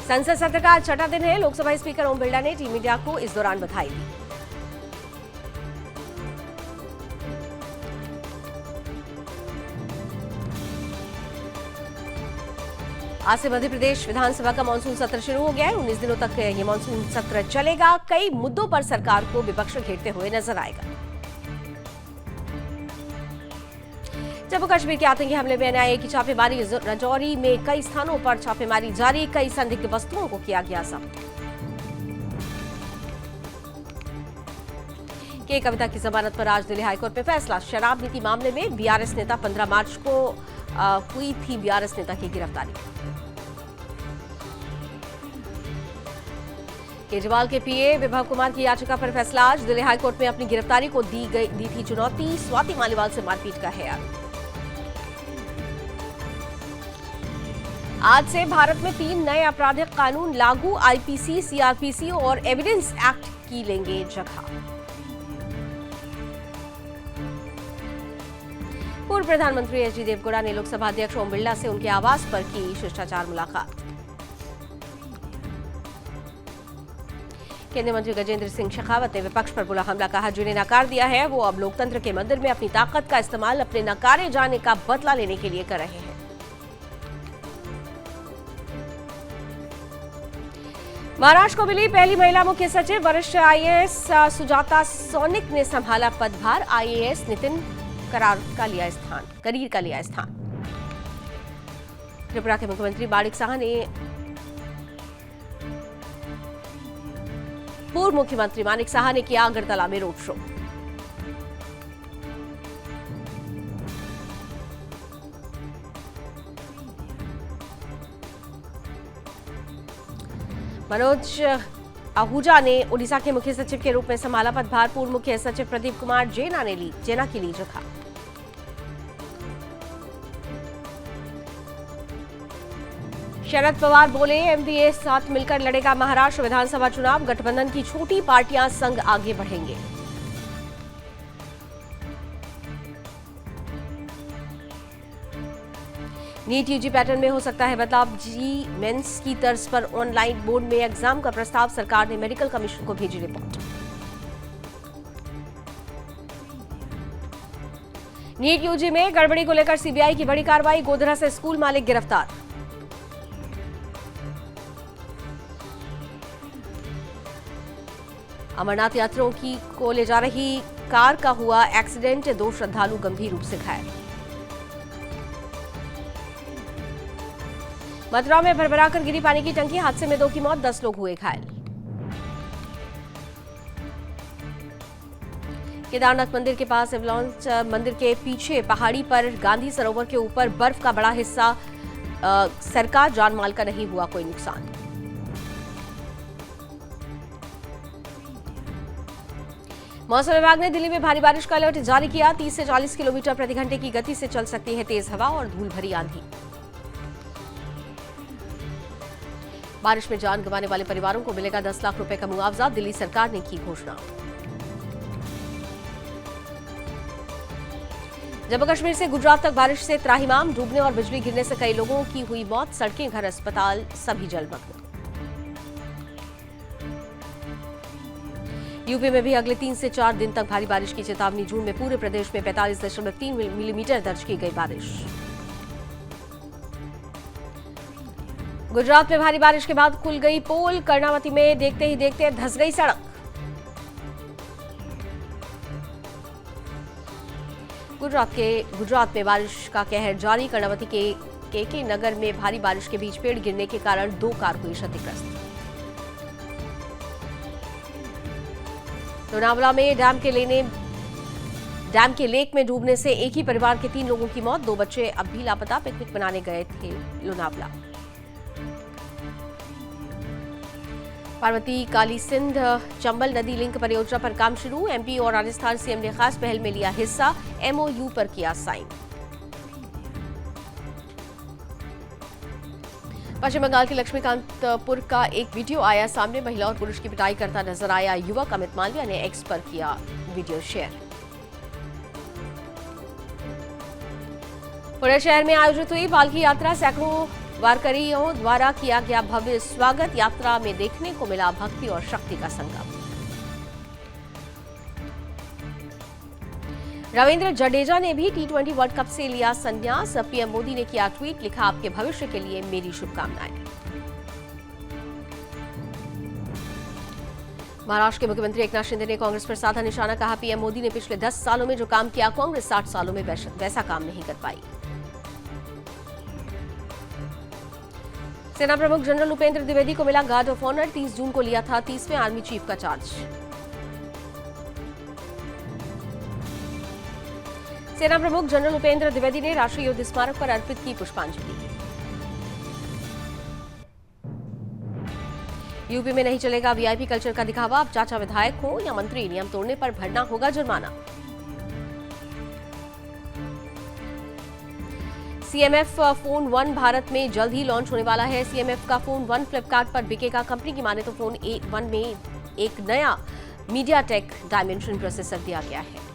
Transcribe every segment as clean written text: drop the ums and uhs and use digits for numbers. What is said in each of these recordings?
संसद सत्र का आज छठा दिन है। लोकसभा स्पीकर ओम बिरला ने टीम इंडिया को इस दौरान बधाई दी। आज से मध्य प्रदेश विधानसभा का मानसून सत्र शुरू हो गया है। 19 दिनों तक ये मानसून सत्र चलेगा। कई मुद्दों पर सरकार को विपक्ष घेरते हुए नजर आएगा। जम्मू कश्मीर के आतंकी हमले में एनआईए की छापेमारी। राजौरी में कई स्थानों पर छापेमारी जारी। कई संदिग्ध वस्तुओं को किया गया जब्त। के कविता की जमानत पर आज दिल्ली हाईकोर्ट में फैसला। शराब नीति मामले में बीआरएस नेता 15 मार्च को हुई थी बीआरएस नेता की गिरफ्तारी। केजरीवाल के पीए विभव कुमार की याचिका पर फैसला। आज दिल्ली हाईकोर्ट में अपनी गिरफ्तारी को दी थी चुनौती। स्वाति मालीवाल से मारपीट का है आरोप। आज से भारत में 3 नए आपराधिक कानून लागू। आईपीसी, सीआरपीसी और एविडेंस एक्ट की लेंगे जगह। पूर्व प्रधानमंत्री एचडी देवगौड़ा ने लोकसभा अध्यक्ष ओम बिरला से उनके आवास पर की शिष्टाचार मुलाकात। केंद्रीय मंत्री गजेंद्र सिंह शेखावत ने विपक्ष पर बुरा हमला कहा। जिन्हें नकार दिया है वो अब लोकतंत्र के मंदिर में अपनी ताकत का इस्तेमाल अपने नकारे जाने का बदला लेने के लिए कर रहे हैं। महाराष्ट्र को मिली पहली महिला मुख्य सचिव। वरिष्ठ आईएएस सुजाता सोनिक ने संभाला पदभार। आईएएस नितिन करीर का लिया स्थान। त्रिपुरा के मुख्यमंत्री माणिक साहा ने पूर्व मुख्यमंत्री माणिक साहा ने किया अगरतला में रोड शो। मनोज आहूजा ने ओडिशा के मुख्य सचिव के रूप में संभाला पदभार। पूर्व मुख्य सचिव प्रदीप कुमार जेना की ली जगह। शरद पवार बोले एमवीए साथ मिलकर लड़ेगा महाराष्ट्र विधानसभा चुनाव। गठबंधन की छोटी पार्टियां संग आगे बढ़ेंगे। नीट यूजी पैटर्न में हो सकता है बदलाव। जी मेंस की तर्ज पर ऑनलाइन बोर्ड में एग्जाम का प्रस्ताव। सरकार ने मेडिकल कमीशन को भेजी रिपोर्ट। नीट यूजी में गड़बड़ी को लेकर सीबीआई की बड़ी कार्रवाई। गोधरा से स्कूल मालिक गिरफ्तार। अमरनाथ यात्रियों को ले जा रही कार का हुआ एक्सीडेंट। 2 श्रद्धालु गंभीर रूप से घायल। मथुरा में भरभराकर गिरी पानी की टंकी। हादसे में 2 की मौत, 10 लोग हुए घायल। केदारनाथ मंदिर के पास एवलांच मंदिर के पीछे पहाड़ी पर गांधी सरोवर के ऊपर बर्फ का बड़ा हिस्सा सरका। जान माल का नहीं हुआ कोई नुकसान। मौसम विभाग ने दिल्ली में भारी बारिश का अलर्ट जारी किया। 30 से 40 किलोमीटर प्रति घंटे की गति से चल सकती है तेज हवा और धूल भरी आंधी। बारिश में जान गंवाने वाले परिवारों को मिलेगा 10 लाख रुपए का मुआवजा। दिल्ली सरकार ने की घोषणा। जम्मू कश्मीर से गुजरात तक बारिश से त्राहिमाम। डूबने और बिजली गिरने से कई लोगों की हुई मौत। सड़कें, घर, अस्पताल सभी जलमग्न। यूपी में भी अगले 3 से 4 दिन तक भारी बारिश की चेतावनी। जून में पूरे प्रदेश में 45.3 मिलीमीटर दर्ज की गई बारिश। गुजरात में भारी बारिश के बाद खुल गई पोल। कर्णावती में देखते ही देखते धंस गई सड़क। गुजरात में बारिश का कहर जारी। कर्णावती के नगर में भारी बारिश के बीच पेड़ गिरने के कारण 2 कार हुई क्षतिग्रस्त। लोनावला में डैम के लेक में डूबने से एक ही परिवार के 3 लोगों की मौत। 2 बच्चे अब भी लापता। पिकनिक मनाने गए थे लोनावला। पार्वती काली सिंध चंबल नदी लिंक परियोजना पर काम शुरू। एमपी और राजस्थान सीएम ने खास पहल में लिया हिस्सा। एमओयू पर किया साइन। पश्चिम बंगाल के लक्ष्मीकांतपुर का एक वीडियो आया सामने। महिला और पुरुष की पिटाई करता नजर आया युवक। अमित मालविया ने एक्स पर किया वीडियो शेयर। पुणे शहर में आयोजित हुई पालकी यात्रा। सैकड़ों वारकरियों द्वारा किया गया भव्य स्वागत, यात्रा में देखने को मिला भक्ति और शक्ति का संगम। रविंद्र जडेजा ने भी टी20 वर्ल्ड कप से लिया संन्यास। पीएम मोदी ने किया ट्वीट, लिखा आपके भविष्य के लिए मेरी शुभकामनाएं। महाराष्ट्र के मुख्यमंत्री एकनाथ शिंदे ने कांग्रेस पर साधा निशाना, कहा पीएम मोदी ने पिछले 10 सालों में जो काम किया कांग्रेस 60 सालों में वैसा काम नहीं कर पाई। सेना प्रमुख जनरल उपेंद्र द्विवेदी को मिला गार्ड ऑफ ऑनर, 30 जून को लिया था 30वें आर्मी चीफ का चार्ज। सेना प्रमुख जनरल उपेंद्र द्विवेदी ने राष्ट्रीय युद्ध स्मारक पर अर्पित की पुष्पांजलि। यूपी में नहीं चलेगा वीआईपी कल्चर का दिखावा, अब चाचा विधायक हो या मंत्री, नियम तोड़ने पर भरना होगा जुर्माना। सीएमएफ फोन 1 भारत में जल्द ही लॉन्च होने वाला है। सीएमएफ का फोन 1 फ्लिपकार्ट पर बिकेगा। कंपनी की माने तो फोन 1 में एक नया मीडियाटेक डायमेंशन प्रोसेसर दिया गया है।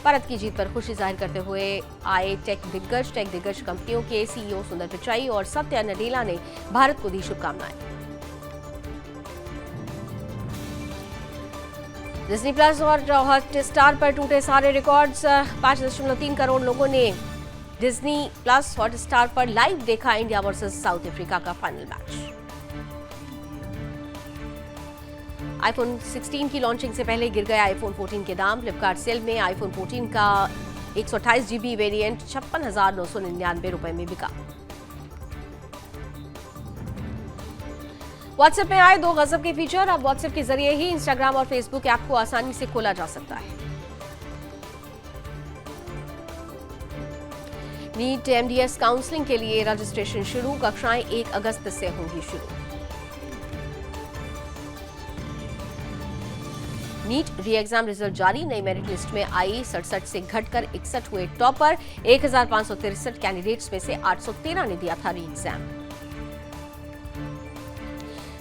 भारत की जीत पर खुशी जाहिर करते हुए आए टेक दिग्गज कंपनियों के सीईओ सुंदर पिचाई और सत्या नडेला ने भारत को दी शुभकामनाएं। डिज्नी प्लस और हॉटस्टार पर टूटे सारे रिकॉर्ड्स। 5.3 करोड़ लोगों ने डिज्नी प्लस हॉटस्टार पर लाइव देखा इंडिया वर्सेस साउथ अफ्रीका का फाइनल मैच। आईफोन 16 की लॉन्चिंग से पहले गिर गया आईफोन 14 के दाम। फ्लिपकार्ट सेल में आईफोन 14 का 128 GB वेरिएंट 56,999 रुपए में बिका। व्हाट्सएप में आए 2 गजब के फीचर। अब व्हाट्सएप के जरिए ही इंस्टाग्राम और फेसबुक ऐप को आसानी से खोला जा सकता है। नीट एमडीएस काउंसलिंग के लिए रजिस्ट्रेशन शुरू, कक्षाएं 1 अगस्त से होंगी शुरू। नीट री एग्जाम रिजल्ट जारी, नई मेरिट लिस्ट में आई 67 से घटकर 61 हुए टॉपर। 1563 कैंडिडेट्स में से 813 ने दिया था री एग्जाम।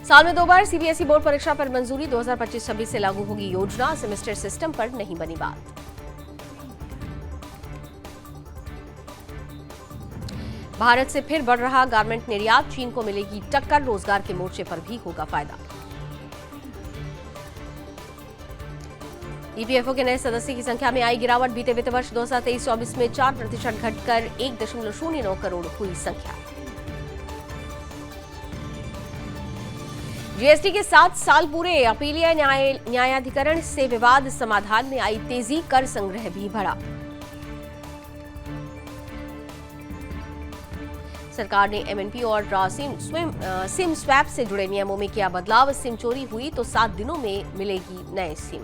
साल में 2 बार सीबीएसई बोर्ड परीक्षा पर मंजूरी, 2025-26 से लागू होगी योजना। सेमेस्टर सिस्टम पर नहीं बनी बात। भारत से फिर बढ़ रहा गारमेंट निर्यात, चीन को मिलेगी टक्कर, रोजगार के मोर्चे पर भी होगा फायदा। ईपीएफओ के नए सदस्य की संख्या में आई गिरावट, बीते वित्त वर्ष 2023-24 में 4% घटकर 1.09 करोड़ हुई संख्या। जीएसटी के 7 साल पूरे, अपीलीय न्यायाधिकरण से विवाद समाधान में आई तेजी, कर संग्रह भी बढ़ा। सरकार ने एमएनपी और सिम स्वैप से जुड़े नियमों में किया बदलाव। सिम चोरी हुई तो 7 दिनों में मिलेगी नए सिम।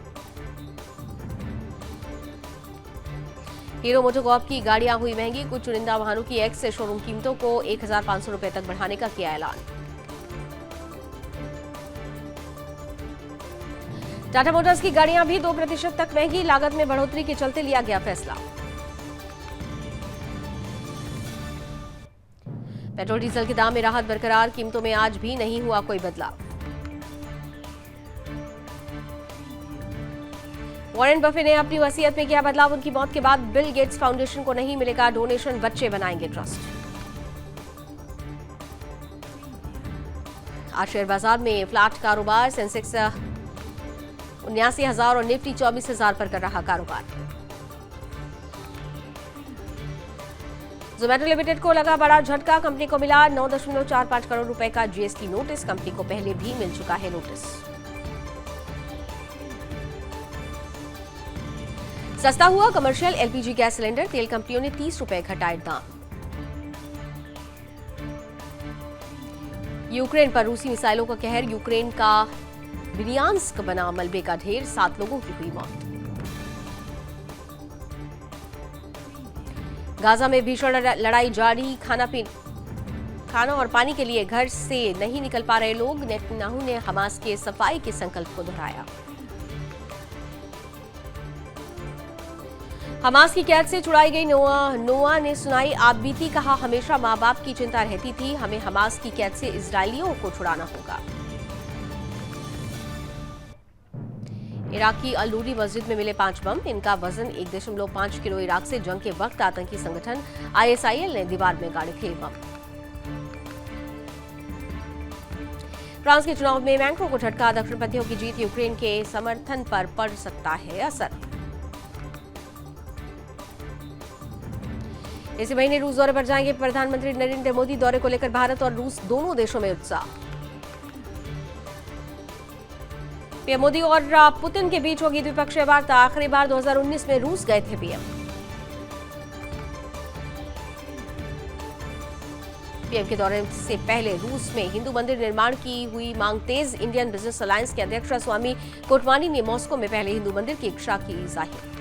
हीरो मोटोकॉर्प की गाड़ियां हुई महंगी, कुछ चुनिंदा वाहनों की एक्स से शोरूम कीमतों को 1,500 रुपए तक बढ़ाने का किया ऐलान। टाटा मोटर्स की गाड़ियां भी 2% तक महंगी, लागत में बढ़ोतरी के चलते लिया गया फैसला। पेट्रोल डीजल के दाम में राहत बरकरार, कीमतों में आज भी नहीं हुआ कोई बदलाव। वॉरेन बफे ने अपनी वसीयत में किया बदलाव, उनकी मौत के बाद बिल गेट्स फाउंडेशन को नहीं मिलेगा डोनेशन, बच्चे बनाएंगे ट्रस्ट। आज शेयर बाजार में फ्लैट कारोबार, सेंसेक्स 79,000 और निफ्टी 24,000 पर कर रहा कारोबार। जोमेटो लिमिटेड को लगा बड़ा झटका, कंपनी को मिला 9.45 करोड़ रुपए का जीएसटी नोटिस, कंपनी को पहले भी मिल चुका है नोटिस। सस्ता हुआ कमर्शियल एलपीजी गैस सिलेंडर, तेल कंपनियों ने 30 रुपए घटाए दाम। यूक्रेन पर रूसी मिसाइलों का कहर, यूक्रेन का ब्रियांस्क बना मलबे का ढेर, 7 लोगों की हुई मौत। गाजा में भीषण लड़ाई जारी, खाना और पानी के लिए घर से नहीं निकल पा रहे लोग, नेतन्याहू ने हमास के सफाई के संकल्प को दोहराया। हमास की कैद से छुड़ाई गई नोआ ने सुनाई आपबीती, कहा हमेशा मां बाप की चिंता रहती थी, हमें हमास की कैद से इजरायलियों को छुड़ाना होगा। इराक की अल-नूरी मस्जिद में मिले 5 बम, इनका वजन 1.5 किलो। इराक से जंग के वक्त आतंकी संगठन आईएसआईएल ने दीवार में गाड़े थे बम। फ्रांस के चुनाव में मैक्रों को झटका, दक्षिणपंथियों की जीत यूक्रेन के समर्थन पर पड़ सकता है असर। इसी महीने रूस दौरे पर जाएंगे प्रधानमंत्री नरेंद्र मोदी। दौरे को लेकर भारत और रूस दोनों देशों में उत्साह। पीएम मोदी और पुतिन के बीच होगी द्विपक्षीय वार्ता। आखिरी बार 2019 में रूस गए थे पीएम। पीएम के दौरे से पहले रूस में हिंदू मंदिर निर्माण की हुई मांग तेज। इंडियन बिजनेस अलायंस के अध्यक्ष स्वामी कोटवानी ने मॉस्को में पहले हिंदू मंदिर की इच्छा की जाहिर।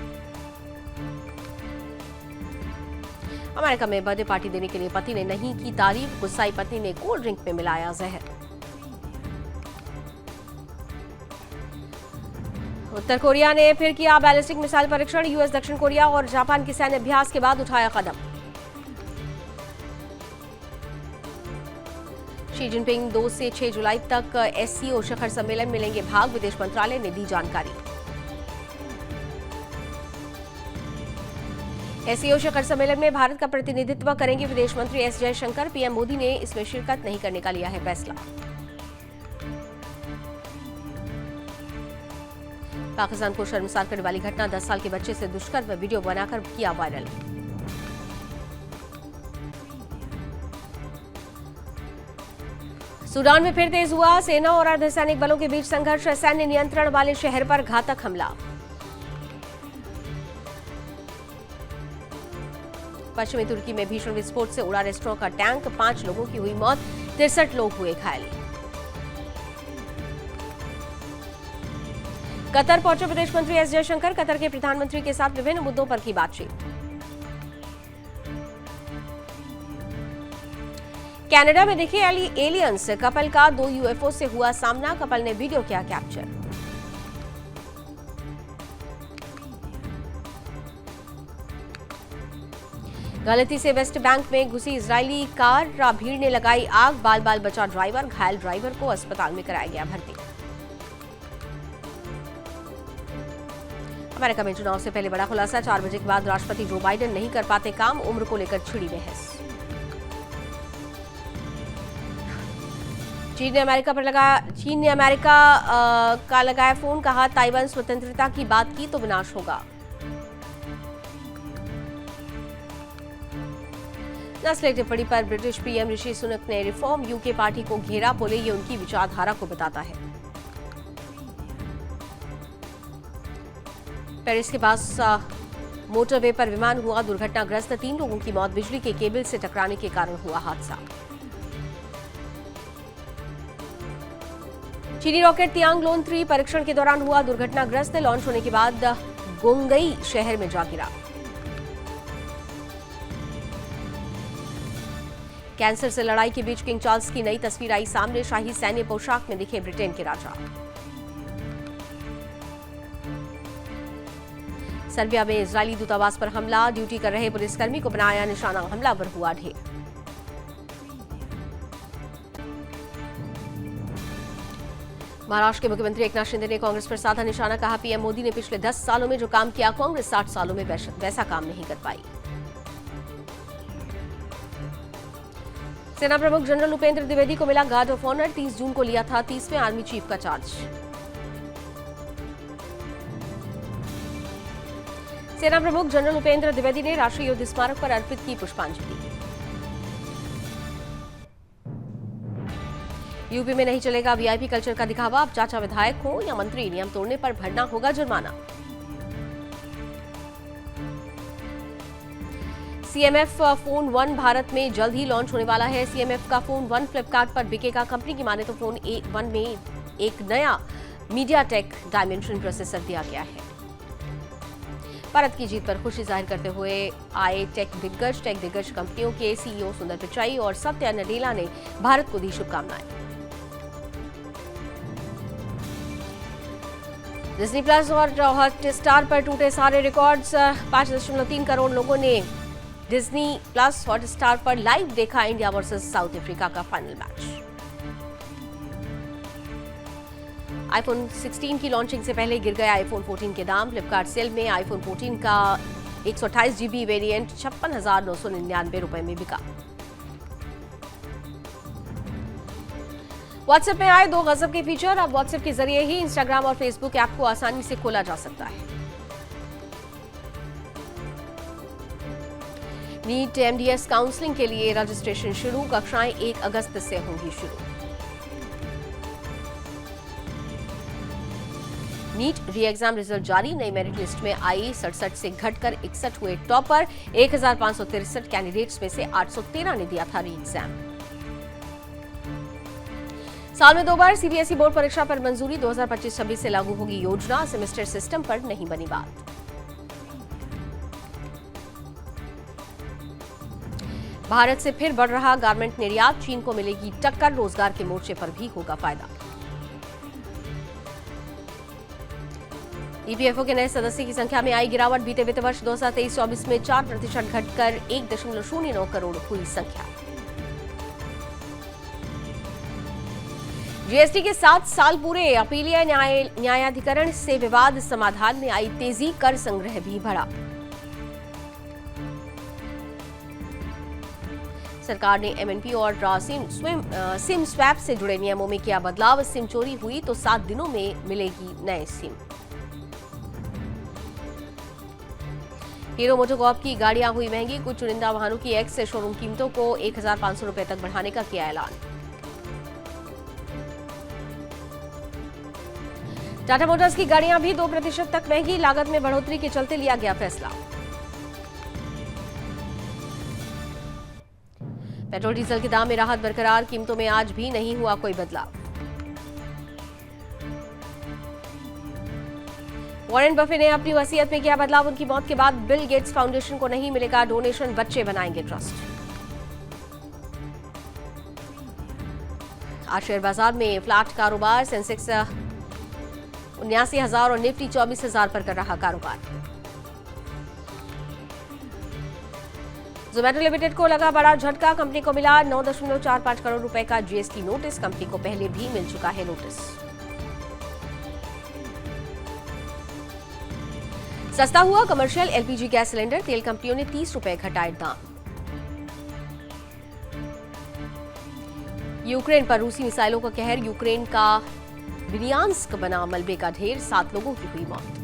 अमेरिका में बर्थडे पार्टी देने के लिए पति ने नहीं की तारीफ। गुस्साई पत्नी ने कोल्ड ड्रिंक में मिलाया जहर। उत्तर कोरिया ने फिर किया बैलिस्टिक मिसाइल परीक्षण। यूएस, दक्षिण कोरिया और जापान के सैन्य अभ्यास के बाद उठाया कदम। शी जिनपिंग 2 से 6 जुलाई तक एससीओ शिखर सम्मेलन में लेंगे भाग। विदेश मंत्रालय ने दी जानकारी। एससीओ शिखर सम्मेलन में भारत का प्रतिनिधित्व करेंगे विदेश मंत्री एस जयशंकर। पीएम मोदी ने इसमें शिरकत नहीं करने का लिया है फैसला। पाकिस्तान को शर्मसार करने वाली घटना, 10 साल के बच्चे से दुष्कर्म, वीडियो बनाकर किया वायरल। सूडान में फिर तेज हुआ सेना और अर्धसैनिक बलों के बीच संघर्ष। सैन्य नियंत्रण वाले शहर पर घातक हमला। पश्चिमी तुर्की में भीषण विस्फोट से उड़ा रेस्टोरेंट का टैंक। 5 लोगों की हुई मौत, 63 लोग हुए घायल। कतर पहुंचे विदेश मंत्री एस जयशंकर। कतर के प्रधानमंत्री के साथ विभिन्न मुद्दों पर की बातचीत। कनाडा में दिखे एलियंस। कपल का 2 यूएफओ से हुआ सामना। कपल ने वीडियो किया कैप्चर। गलती से वेस्ट बैंक में घुसी इजरायली कार, भीड़ ने लगाई आग। बाल बाल बचा ड्राइवर। घायल ड्राइवर को अस्पताल में कराया गया भर्ती। अमेरिका में चुनाव से पहले बड़ा खुलासा। 4 बजे के बाद राष्ट्रपति जो बाइडेन नहीं कर पाते काम। उम्र को लेकर छिड़ी बहस। चीन ने अमेरिका का लगाया फोन। कहा ताइवान स्वतंत्रता की बात की तो विनाश होगा। नस्ल टिप्पणी पर ब्रिटिश पीएम ऋषि सुनक ने रिफॉर्म यूके पार्टी को घेरा। बोले ये उनकी विचारधारा को बताता है। पेरिस के पास मोटरवे पर विमान हुआ दुर्घटनाग्रस्त। 3 लोगों की मौत। बिजली के केबल से टकराने के कारण हुआ हादसा। चीनी रॉकेट तियांगलोन 3 परीक्षण के दौरान हुआ दुर्घटनाग्रस्त। लॉन्च होने के बाद गोंगई शहर में जा गिरा। कैंसर से लड़ाई के बीच किंग चार्ल्स की नई तस्वीर आई सामने। शाही सैन्य पोशाक में दिखे ब्रिटेन के राजा। सर्बिया में इजरायली दूतावास पर हमला। ड्यूटी कर रहे पुलिसकर्मी को बनाया निशाना। हमलावर हुआ ढेर। महाराष्ट्र के मुख्यमंत्री एकनाथ शिंदे ने कांग्रेस पर साधा निशाना। कहा पीएम मोदी ने पिछले 10 सालों में जो काम किया, कांग्रेस 60 सालों में वैसा काम नहीं कर पाई। सेना प्रमुख जनरल उपेंद्र द्विवेदी को मिला गार्ड ऑफ ऑनर। 30 जून को लिया था 30वें आर्मी चीफ का चार्ज। सेना प्रमुख जनरल उपेंद्र द्विवेदी ने राष्ट्रीय युद्ध स्मारक पर अर्पित की पुष्पांजलि। यूपी में नहीं चलेगा वीआईपी कल्चर का दिखावा। अब चाचा विधायक हो या मंत्री, नियम तोड़ने पर भरना होगा जुर्माना। सीएमएफ फोन 1 भारत में जल्द ही लॉन्च होने वाला है। सीएमएफ का फोन 1 फ्लिपकार्ट पर बिकेगा। कंपनी की माने तो फोन 1 में एक नया मीडियाटेक डायमेंशन प्रोसेसर दिया गया है। भारत की जीत पर खुशी जाहिर करते हुए आए टेक दिग्गज कंपनियों के सीईओ सुंदर पिचाई और सत्या नडेला ने भारत को दी शुभकामनाएं। डिज्नी प्लस और हॉटस्टार पर टूटे सारे रिकॉर्ड्स। 5.3 करोड़ लोगों ने डिज्नी प्लस हॉटस्टार पर लाइव देखा इंडिया वर्सेस साउथ अफ्रीका का फाइनल मैच। आईफोन 16 की लॉन्चिंग से पहले गिर गया आईफोन 14 के दाम। फ्लिपकार्ट सेल में आईफोन 14 का 128 GB वेरिएंट 56,999 रुपए में बिका। व्हाट्सएप में आए 2 गजब के फीचर। अब व्हाट्सएप के जरिए ही इंस्टाग्राम और फेसबुक ऐप को आसानी से खोला जा सकता है। नीट एमडीएस काउंसलिंग के लिए रजिस्ट्रेशन शुरू। कक्षाएं 1 अगस्त से होंगी शुरू। नीट री एग्जाम रिजल्ट जारी। नई मेरिट लिस्ट में आई 67 से घटकर 61 हुए टॉपर। 1563 कैंडिडेट्स में से 813 ने दिया था री एग्जाम। साल में 2 बार सीबीएसई बोर्ड परीक्षा पर मंजूरी। 2025-26 से लागू होगी योजना। सेमेस्टर सिस्टम पर नहीं बनी बात। भारत से फिर बढ़ रहा गारमेंट निर्यात। चीन को मिलेगी टक्कर। रोजगार के मोर्चे पर भी होगा फायदा। ईपीएफओ के नए सदस्य की संख्या में आई गिरावट। बीते वित्त वर्ष 2023-24 में 4% घटकर 1.09 करोड़ हुई संख्या। जीएसटी के 7 साल पूरे। अपीलीय न्यायाधिकरण से विवाद समाधान में आई तेजी। कर संग्रह भी बढ़ा। सरकार ने एमएनपी और सिम स्वैप से जुड़े नियमों में किया बदलाव। सिम चोरी हुई तो 7 दिनों में मिलेगी नए सिम। हीरो मोटोकॉर्प की गाड़ियां हुई महंगी। कुछ चुनिंदा वाहनों की एक्स शोरूम कीमतों को 1500 रुपए तक बढ़ाने का किया ऐलान। टाटा मोटर्स की गाड़ियां भी 2% तक महंगी। लागत में बढ़ोतरी के चलते लिया गया फैसला। पेट्रोल डीजल के दाम में राहत बरकरार। कीमतों में आज भी नहीं हुआ कोई बदलाव। वॉरेन बफे ने अपनी वसीयत में किया बदलाव। उनकी मौत के बाद बिल गेट्स फाउंडेशन को नहीं मिलेगा डोनेशन। बच्चे बनाएंगे ट्रस्ट। आज शेयर बाजार में फ्लैट कारोबार। सेंसेक्स 79,000 और निफ्टी 24,000 पर कर रहा कारोबार। जोमेटो लिमिटेड को लगा बड़ा झटका। कंपनी को मिला 9.45 करोड़ रुपए का जीएसटी नोटिस। कंपनी को पहले भी मिल चुका है नोटिस। सस्ता हुआ कमर्शियल एलपीजी गैस सिलेंडर। तेल कंपनियों ने 30 रुपए घटाए दाम। यूक्रेन पर रूसी मिसाइलों का कहर। यूक्रेन का ब्रियांस्क बना मलबे का ढेर। 7 लोगों की हुई मौत।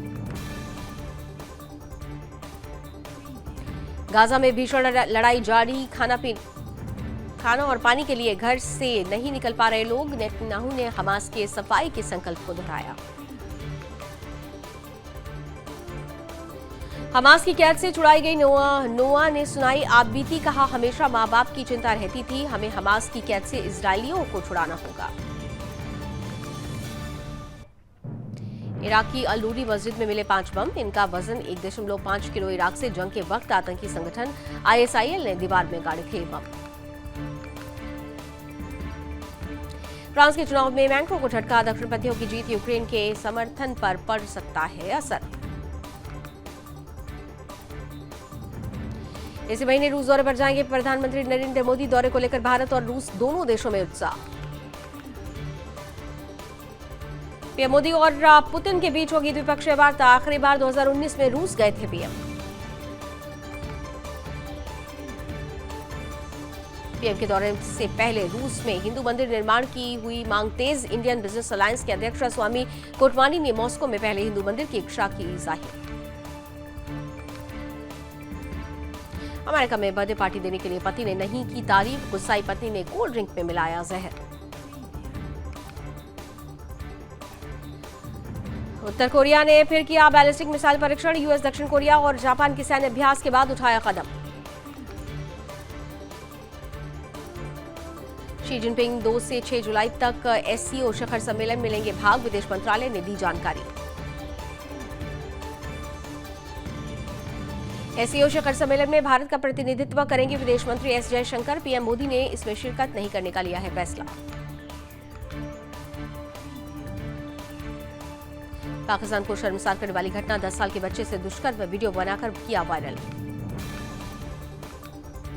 गाजा में भीषण लड़ाई जारी। खाना और पानी के लिए घर से नहीं निकल पा रहे लोग। नेतन्याहू ने हमास के सफाई के संकल्प को दोहराया। हमास की कैद से छुड़ाई गई नोआ ने सुनाई आप बीती। कहा हमेशा माँ बाप की चिंता रहती थी। हमें हमास की कैद से इजरायलियों को छुड़ाना होगा। इराक की अल-नूरी मस्जिद में मिले 5 बम। इनका वजन 1.5 किलो। इराक से जंग के वक्त आतंकी संगठन आईएसआईएल ने दीवार में गाड़े थे बम। फ्रांस के चुनाव में मैक्रों को झटका। दक्षिणपंथियों की जीत। यूक्रेन के समर्थन पर पड़ सकता है असर। इसी महीने रूस दौरे पर जाएंगे प्रधानमंत्री नरेंद्र मोदी। दौरे को लेकर भारत और रूस दोनों देशों में उत्साह। पीएम मोदी और पुतिन के बीच होगी द्विपक्षीय वार्ता। आखिरी बार 2019 में रूस गए थे पीएम। पीएम के दौरे से पहले रूस में हिंदू मंदिर निर्माण की हुई मांग तेज। इंडियन बिजनेस अलायंस के अध्यक्ष स्वामी कोटवानी ने मॉस्को में पहले हिंदू मंदिर की इच्छा की जाहिर। अमेरिका में बर्थडे पार्टी देने के लिए पति ने नहीं की तारीफ। गुस्साई पत्नी ने कोल्ड ड्रिंक में मिलाया जहर। उत्तर कोरिया ने फिर किया बैलिस्टिक मिसाइल परीक्षण। यूएस दक्षिण कोरिया और जापान के सैन्य अभ्यास के बाद उठाया कदम। शी जिनपिंग 2 से 6 जुलाई तक एससीओ शिखर सम्मेलन में लेंगे भाग। विदेश मंत्रालय ने दी जानकारी। एससीओ शिखर सम्मेलन में भारत का प्रतिनिधित्व करेंगे विदेश मंत्री एस जयशंकर। पीएम मोदी ने इसमें शिरकत नहीं करने का लिया है फैसला। पाकिस्तान को शर्मसार करने वाली घटना। 10 साल के बच्चे से दुष्कर्म वीडियो बनाकर किया वायरल।